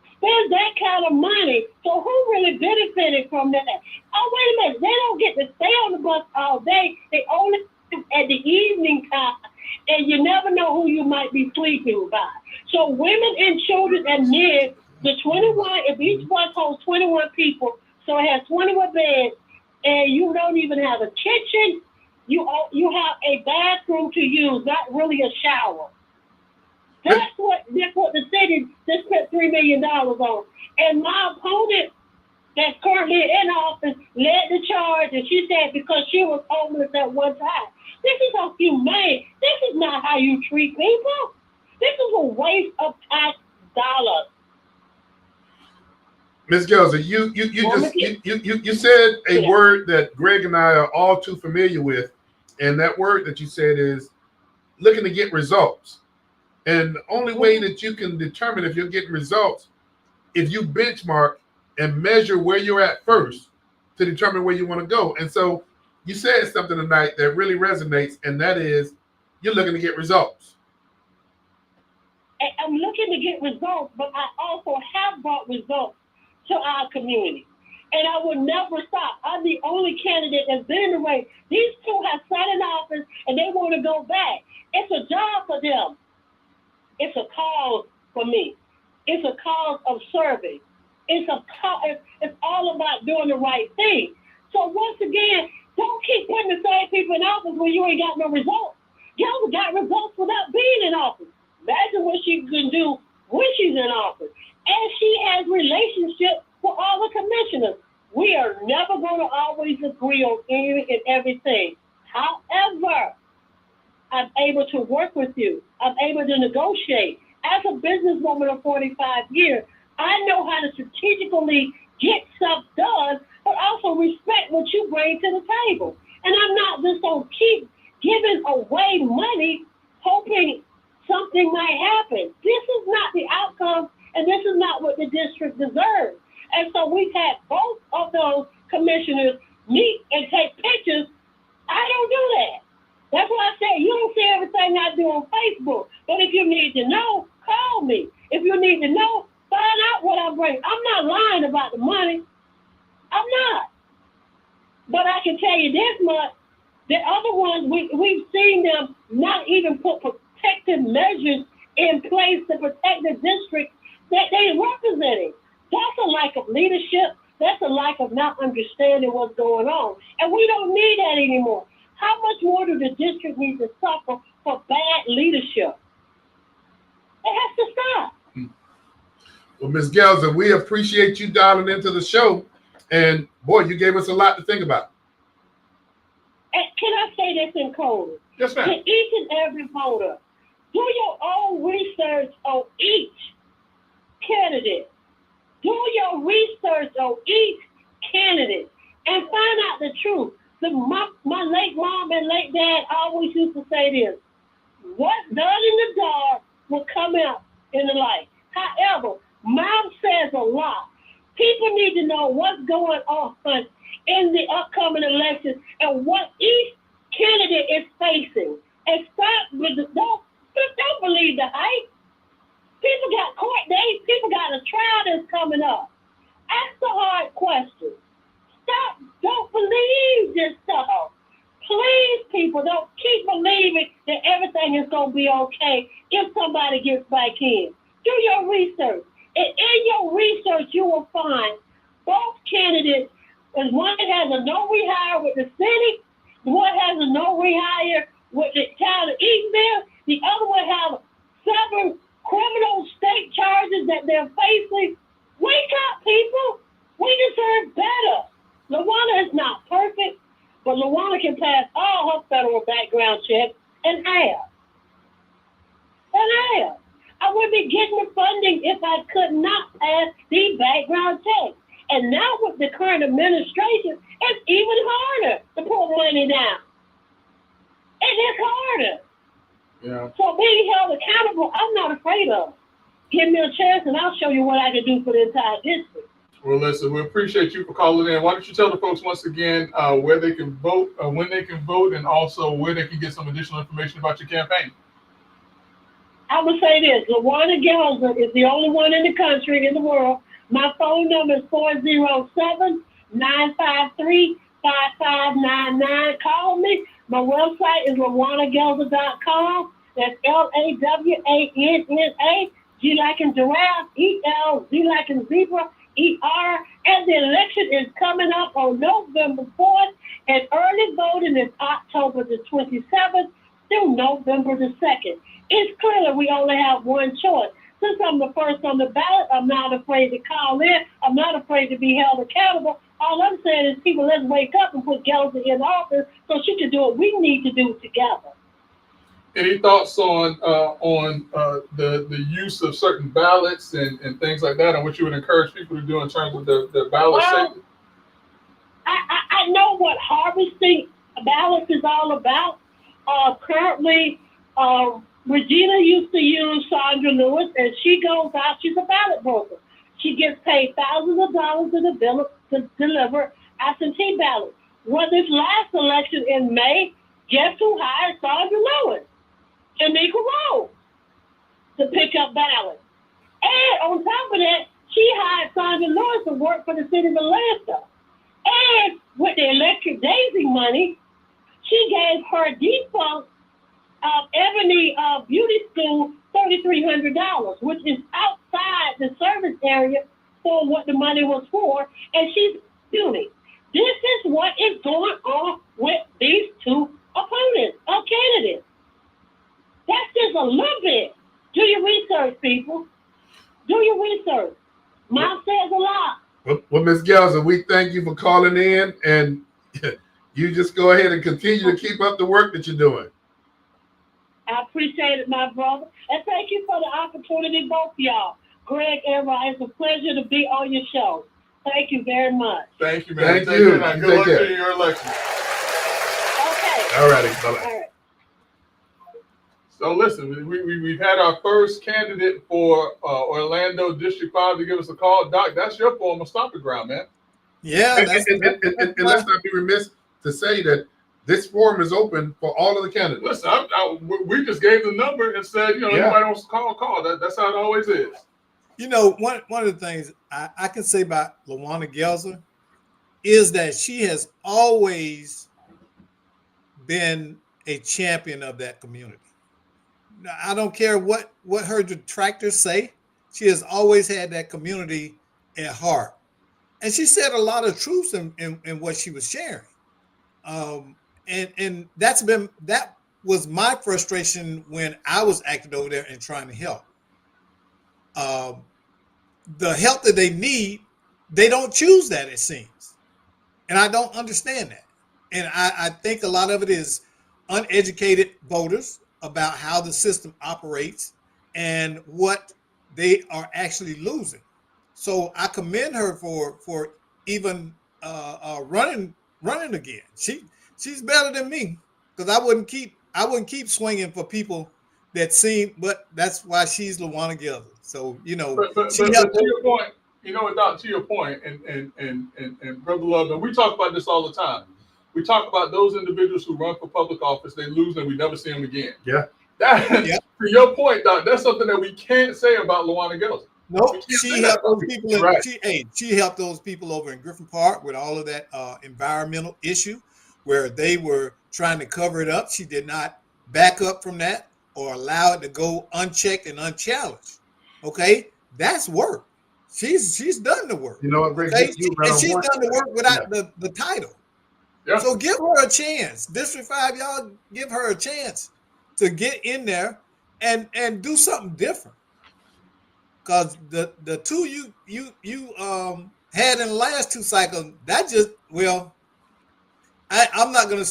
spends that kind of money? So who really benefited from that? Oh, wait a minute, they don't get to stay on the bus all day. They only at the evening time, and you never know who you might be sleeping by. So women and children and men, the 21, if each bus holds 21 people, so it has 21 beds, and you don't even have a kitchen, you have a bathroom to use, not really a shower. That's what the city just spent $3 million on. And my opponent that's currently in office led the charge, and she said because she was homeless at one time. This is humane. This is not how you treat people. This is a waste of tax dollars. Ms. Gelzer, you said a word that Greg and I are all too familiar with, and that word that you said is looking to get results. And the only way that you can determine if you're getting results, if you benchmark and measure where you're at first to determine where you want to go. And so you said something tonight that really resonates, and that is you're looking to get results. I'm looking to get results, but I also have brought results to our community. And I will never stop. I'm the only candidate that's been in the race. These two have sat in office and they want to go back. It's a job for them. It's a cause for me. It's a cause of serving. It's all about doing the right thing. So once again, don't keep putting the same people in office when you ain't got no results. Y'all got results without being in office. Imagine what she can do when she's in office. And she has relationships with all the commissioners. We are never going to always agree on anything and everything. However, I'm able to work with you. I'm able to negotiate. As a businesswoman of 45 years, I know how to strategically get stuff done, but also respect what you bring to the table. And I'm not just going to keep giving away money, hoping something might happen. This is not the outcome, and this is not what the district deserves. And so we've had both of those commissioners meet and take pictures. I don't do that. That's why I say you don't see everything I do on Facebook. But if you need to know, call me. If you need to know, find out what I bring. I'm not lying about the money. I'm not. But I can tell you this much. The other ones, we've seen them not even put protective measures in place to protect the district that they represented. That's a lack of leadership. That's a lack of not understanding what's going on. And we don't need that anymore. How much more do the district need to suffer for bad leadership? It has to stop. Well, Ms. Gelzer, we appreciate you dialing into the show. And boy, you gave us a lot to think about. And can I say this in code? Yes, ma'am. To each and every voter, do your own research on each candidate. Do your research on each candidate and find out the truth. My late mom and late dad always used to say this: what's done in the dark will come out in the light. However, mouth says a lot. People need to know what's going on in the upcoming elections and what each candidate is facing. And stop with don't believe the hype. People got court dates. People got a trial that's coming up. Ask the hard questions. Stop. Don't believe this stuff. Please, people, don't keep believing that everything is going to be okay if somebody gets back in. Do your research. And in your research, you will find both candidates. There's one that has a no rehire with the city. The one has a no rehire with the town of Eastville. The other one has 7 criminal state charges that they're facing. Wake up, people. We deserve better. LaWanna is not perfect, but LaWanna can pass all her federal background checks and have. I would be getting the funding if I could not pass the background checks. And now with the current administration, it's even harder to put money down. It is harder. Yeah. So being held accountable, I'm not afraid of. Give me a chance and I'll show you what I can do for the entire district. Well, listen, we appreciate you for calling in. Why don't you tell the folks once again where they can vote, when they can vote, and also where they can get some additional information about your campaign? I would say this: LaWanda Gelzer is the only one in the country, in the world. My phone number is 407-953-5599. Call me. My website is LaWandaGelzer.com. That's LaWanna. G like in giraffe, EL, Z like in zebra, ER. And the election is coming up on November 4th, and early voting is October the 27th through November the 2nd. It's clear we only have one choice. Since I'm the first on the ballot, I'm not afraid to call in. I'm not afraid to be held accountable. All I'm saying is, people, let's wake up and put Gelzer in office so she can do what we need to do together. Any thoughts on the use of certain ballots and things like that, and what you would encourage people to do in terms of the ballot safety? I know what harvesting ballots is all about. Currently, Regina used to use Sandra Lewis, and she goes out. She's a ballot broker. She gets paid thousands of dollars to deliver absentee ballots. Well, this last election in May, guess who hired Sandra Lewis? Janika Rose to pick up ballots. And on top of that, she hired Sandra Lewis to work for the city of Atlanta. And with the Electric Daisy money, she gave her defunct Ebony Beauty School $3,300, which is outside the service area for what the money was for, and she's beauty. This is what is going on with these two opponents or candidates. That's just a little bit. Do your research, people. Do your research. Mom says a lot. Well, Ms. Gelzer, we thank you for calling in, and you just go ahead and continue to keep up the work that you're doing. I appreciate it, my brother. And thank you for the opportunity, both of y'all. Greg and Ryan, it's a pleasure to be on your show. Thank you very much. Thank you, man. Thank you. Good luck to your election. Okay. All righty. Bye-bye. All right. So listen, we've had our first candidate for Orlando District 5 to give us a call. Doc, that's your former stomping ground, man. Yeah. And let's not be remiss to say that this forum is open for all of the candidates. Listen, we just gave the number and said, anybody wants to call. That's how it always is. One of the things I can say about LaWanda Gelzer is that she has always been a champion of that community. Now, I don't care what her detractors say. She has always had that community at heart. And she said a lot of truths in what she was sharing. And that was my frustration when I was acting over there and trying to help. The help that they need, they don't choose that, it seems. And I don't understand that. And I think a lot of it is uneducated voters about how the system operates and what they are actually losing. So I commend her for even running again. She's better than me, because I wouldn't keep swinging for people that seem, but that's why she's LaWanda Gelzer. So but to your point, Doc, to your point, and Brother Love, and we talk about this all the time. We talk about those individuals who run for public office, they lose and we never see them again. Yeah. To your point, Doc, that's something that we can't say about LaWanda Gelzer. No, she helped those people. She helped those people over in Griffin Park with all of that environmental issue, where they were trying to cover it up. She did not back up from that or allow it to go unchecked and unchallenged. Okay, that's work. She's done the work. You know what, Greg? Okay? And she's done the work without the title. Yeah. So give her a chance. District 5, y'all give her a chance to get in there and do something different. Because the two you had in the last two cycles, that just, well, I'm not gonna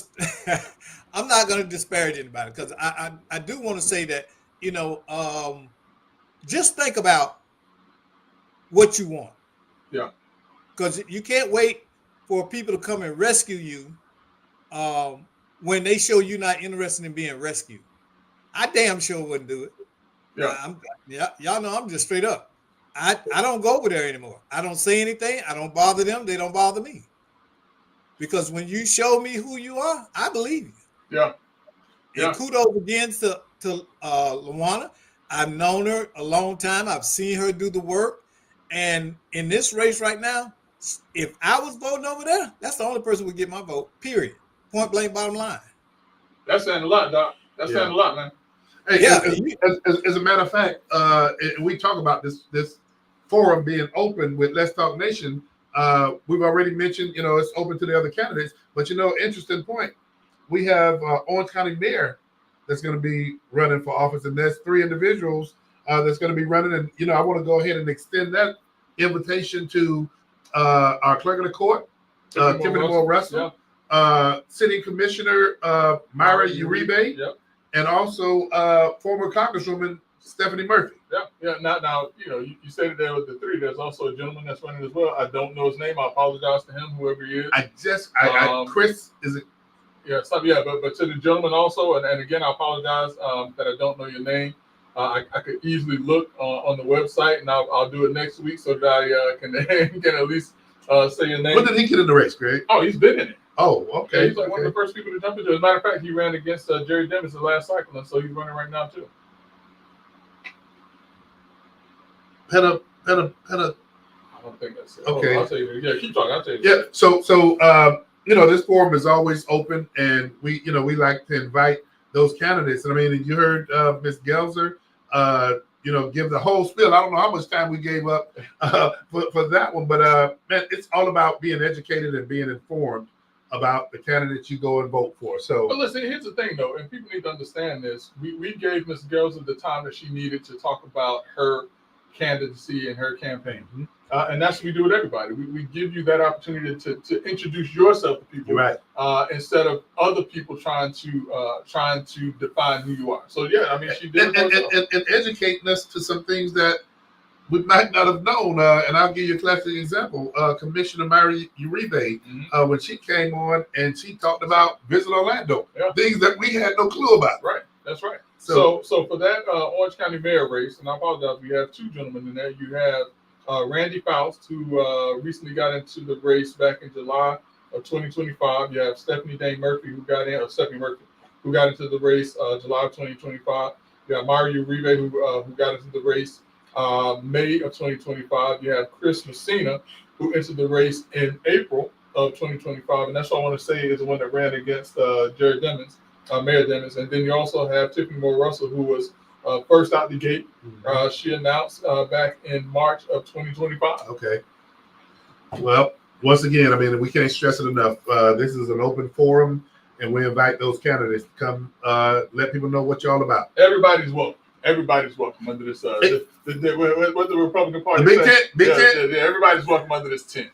disparage anybody, because I do want to say that, just think about what you want. Yeah. Because you can't wait for people to come and rescue you when they show you not interested in being rescued. I damn sure wouldn't do it. Yeah. Y'all know I'm just straight up. I don't go over there anymore. I don't say anything. I don't bother them. They don't bother me. Because when you show me who you are, I believe you. Yeah. And kudos again to Luana. I've known her a long time. I've seen her do the work. And in this race right now, if I was voting over there, that's the only person who would get my vote, period. Point blank, bottom line. That's saying a lot, Doc. That's saying a lot, man. Hey, as a matter of fact, we talk about this forum being open with Let's Talk Nation. We've already mentioned, it's open to the other candidates. But, interesting point. We have Orange County Mayor that's going to be running for office, and there's 3 individuals that's going to be running. And, I want to go ahead and extend that invitation to our clerk of the court, Tiffany Moore Russell, City Commissioner Myra Uribe, and also former Congresswoman Stephanie Murphy. Yeah. Now, you stated there with the 3. There's also a gentleman that's running as well. I don't know his name. I apologize to him, whoever he is. Chris, is it? Yeah, but to the gentleman also, and again, I apologize that I don't know your name. I could easily look on the website, and I'll do it next week so that I can at least say your name. When did he get in the race, Greg? Oh, he's been in it. Oh, okay. Yeah, he's like one of the first people to jump into it. As a matter of fact, he ran against Jerry Demings the last cycle, and so he's running right now too. Penna. I don't think that's it. Okay. I'll tell you. Yeah, keep talking. I'll tell you. Yeah. So this forum is always open, and we like to invite those candidates. And you heard Ms. Gelzer, give the whole spiel. I don't know how much time we gave up for that one, but man, it's all about being educated and being informed about the candidates you go and vote for. So, but listen, here's the thing, though, and people need to understand this. We gave Ms. Gelzer the time that she needed to talk about her candidacy and her campaign. Mm-hmm. And that's what we do with everybody. We give you that opportunity to introduce yourself to people, right? Instead of other people trying to define who you are. So yeah, she did and educating us to some things that we might not have known. And I'll give you a classic example. Commissioner Myra Uribe, when she came on and she talked about Visit Orlando, things that we had no clue about. Right, that's right. So for that Orange County mayor race, and I apologize, we have 2 gentlemen in there. You have Randy Faust, who recently got into the race back in July of 2025. You have Stephanie Murphy, who got into the race July of 2025. You have Myra Uribe, who got into the race May of 2025. You have Chris Messina, who entered the race in April of 2025, and that's what I want to say is the one that ran against Jerry Demings, Mayor Demings. And then you also have Tiffany Moore Russell, who was first out the gate. She announced back in March of 2025. Okay. Well, once again, we can't stress it enough. This is an open forum, and we invite those candidates to come let people know what you're all about. Everybody's welcome. Everybody's welcome under this. What the Republican Party? The big tent. Yeah, everybody's welcome under this tent.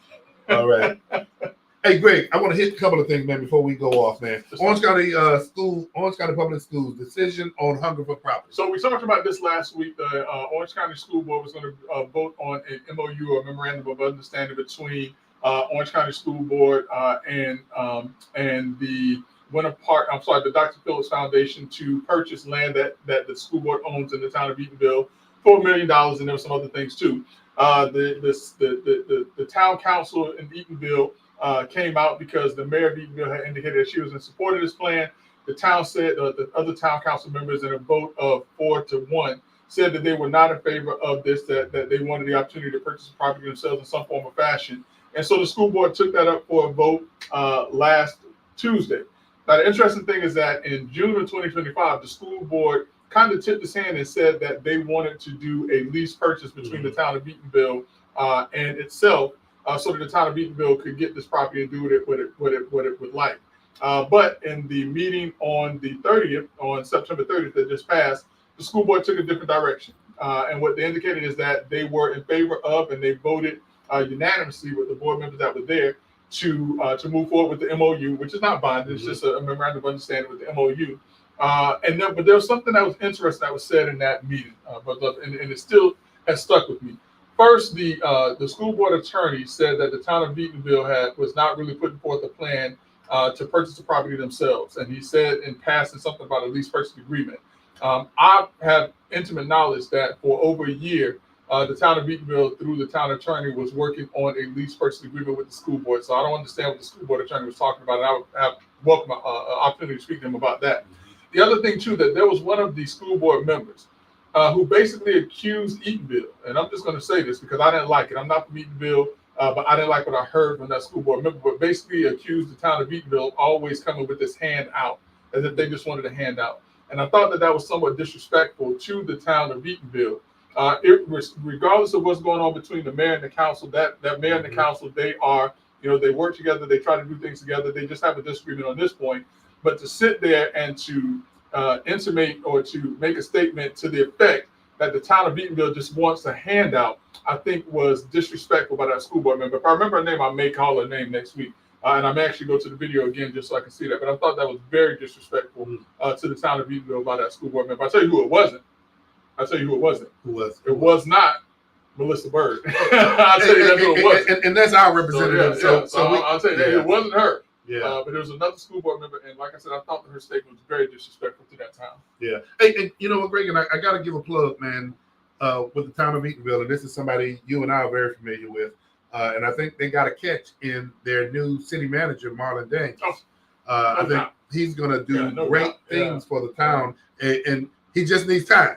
All right. Hey, Greg, I want to hit a couple of things, man, before we go off, man. Orange County Public Schools decision on hunger for property. So we talked about this last week. The Orange County School Board was going to vote on an MOU, or memorandum of understanding, between Orange County School Board and the the Dr. Phillips Foundation to purchase land that the school board owns in the town of Eatonville for $1 million, and there were some other things too. The town council in Eatonville came out because the mayor of Eatonville had indicated that she was in support of this plan. The town said the other town council members, in a vote of 4-1, said that they were not in favor of this, that they wanted the opportunity to purchase the property themselves in some form or fashion. And so the school board took that up for a vote last Tuesday. Now, the interesting thing is that in June of 2025, the school board kind of tipped its hand and said that they wanted to do a lease purchase between the town of Eatonville and itself, so that the town of Eatonville could get this property and do what it would like. But in the meeting on the 30th, on September 30th that just passed, the school board took a different direction. And what they indicated is that they were in favor of, and they voted unanimously with the board members that were there to move forward with the MOU, which is not binding. It's just a memorandum of understanding with the MOU. But there was something that was interesting that was said in that meeting, and it still has stuck with me. First, the school board attorney said that the town of Eatonville was not really putting forth a plan to purchase the property themselves, and he said in passing something about a lease purchase agreement. I have intimate knowledge that for over a year, the town of Eatonville, through the town attorney, was working on a lease purchase agreement with the school board. So I don't understand what the school board attorney was talking about, and I would have welcome opportunity to speak to him about that. The other thing too, that there was one of the school board members who basically accused Eatonville, and I'm just going to say this because I didn't like it. I'm not from Eatonville, but I didn't like what I heard from that school board member. But basically accused the town of Eatonville of always coming with this handout, as if they just wanted a handout. And I thought that that was somewhat disrespectful to the town of Eatonville. Regardless of what's going on between the mayor and the council, that mayor and the council, they are, they work together, they try to do things together. They just have a disagreement on this point. But to sit there and to intimate or to make a statement to the effect that the town of Eatonville just wants a handout, I think was disrespectful by that school board member. If I remember her name, I may call her name next week. And I may actually go to the video again just so I can see that. But I thought that was very disrespectful to the town of Eatonville by that school board member. I'll tell you who it wasn't. Who was? It was not Melissa Bird. I'll tell you that's who it was. And that's our representative. So I'll tell you that it wasn't her. Yeah. But there was another school board member, and like I said, I thought that her statement was very disrespectful to that town. Yeah. Hey, and you know what, Greg, and I got to give a plug, man, with the town of Eatonville, and this is somebody you and I are very familiar with, and I think they got a catch in their new city manager, Marlon Daniels. I think he's going to do great things for the town, and he just needs time.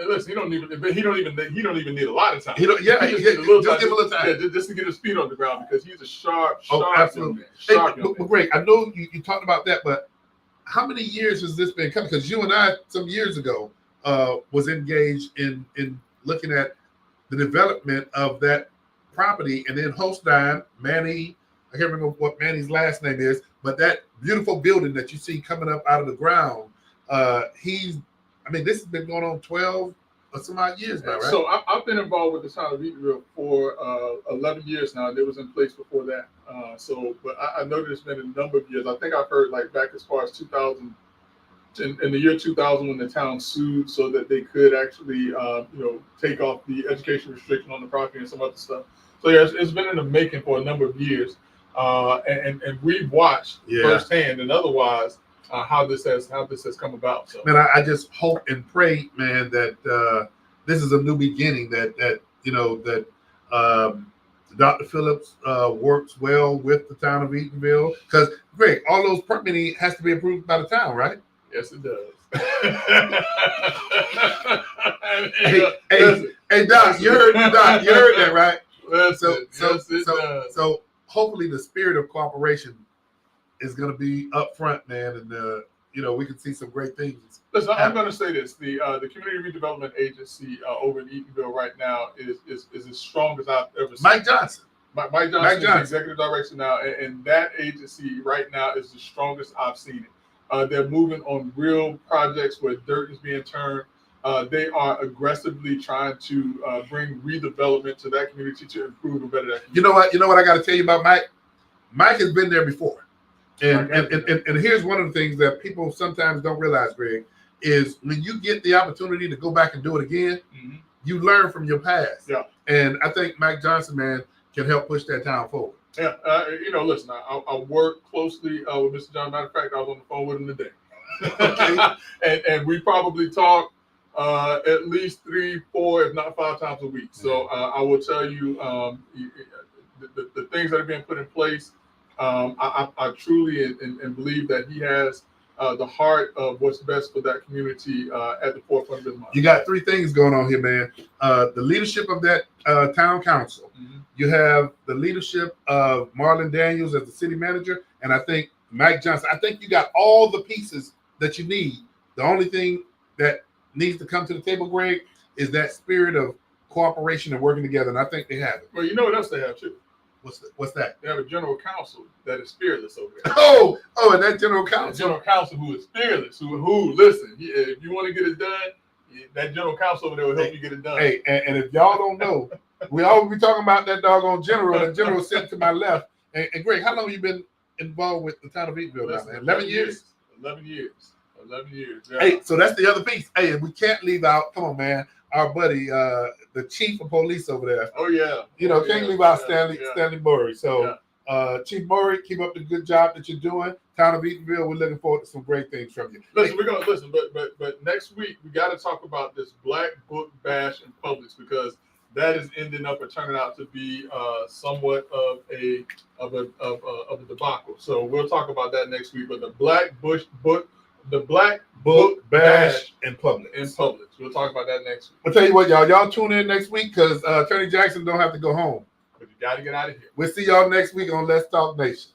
Listen, he don't even need a lot of time. Just give him a little time. Yeah, just to get his feet on the ground, because he's a sharp absolutely. Young man. But Greg, I know you talked about that, but how many years has this been coming? Because you and I, some years ago, was engaged in looking at the development of that property, and then Holstein, Manny, I can't remember what Manny's last name is, but that beautiful building that you see coming up out of the ground, this has been going on 12 or some odd years now, right? So I've been involved with the town of Eatonville for 11 years now. It was in place before that. But I know there's been a number of years. I think I've heard like back as far as 2000, in the year 2000, when the town sued so that they could actually, take off the education restriction on the property and some other stuff. So yeah, it's been in the making for a number of years, and we've watched firsthand and otherwise how this has come about. So, man, I just hope and pray, man, that this is a new beginning. That Dr. Phillips works well with the town of Eatonville, because Greg, all those permitting has to be approved by the town, right? Yes, it does. Hey, Doc, you heard that, right? So hopefully the spirit of cooperation is going to be up front, man, and we can see some great things. Listen, I'm going to say this: the Community Redevelopment Agency over in Eatonville right now is as strong as I've ever seen. Mike Johnson is the executive director now, and that agency right now is the strongest I've seen it. They're moving on real projects where dirt is being turned. They are aggressively trying to bring redevelopment to that community to improve and better that community. You know what I got to tell you about Mike? Mike has been there before. And here's one of the things that people sometimes don't realize, Greg, is when you get the opportunity to go back and do it again, you learn from your past. Yeah. And I think Mike Johnson, man, can help push that town forward. Yeah. Listen, I work closely with Mr. John. Matter of fact, I was on the phone with him today. Okay. and we probably talk at least 3, 4, if not 5 times a week. So I will tell you the things that are being put in place. I truly and believe that he has the heart of what's best for that community at the forefront of his mind. You got 3 things going on here, man. The leadership of that town council. You have the leadership of Marlon Daniels as the city manager, and I think Mike Johnson. I think you got all the pieces that you need. The only thing that needs to come to the table, Greg, is that spirit of cooperation and working together, and I think they have it. Well, you know what else they have too? What's that? They have a general counsel that is fearless over there. Oh, and that general counsel. A general counsel who is fearless, who listen, if you want to get it done, that general counsel over there will help you get it done. Hey, and if y'all don't know, we always be talking about that doggone general. The general sitting to my left. And Greg, how long have you been involved with the town of Eatonville now, man? 11 years? 11 years. 11 years. Yeah. Hey, so that's the other piece. Hey, and we can't leave out, come on, man, our buddy, the chief of police over there. Oh, yeah. Can't leave out Stanley Murray. So, Chief Murray, keep up the good job that you're doing. Town of Eatonville, we're looking forward to some great things from you. Listen, we're going to listen, but next week, we got to talk about this Black Book Bash in Publix, because that is ending up or turning out to be somewhat of a debacle. So we'll talk about that next week. But the Black Book Bash in public. We'll talk about that next week. I'll tell you what, y'all tune in next week because Attorney Jackson don't have to go home. But you got to get out of here. We'll see y'all next week on Let's Talk Nation.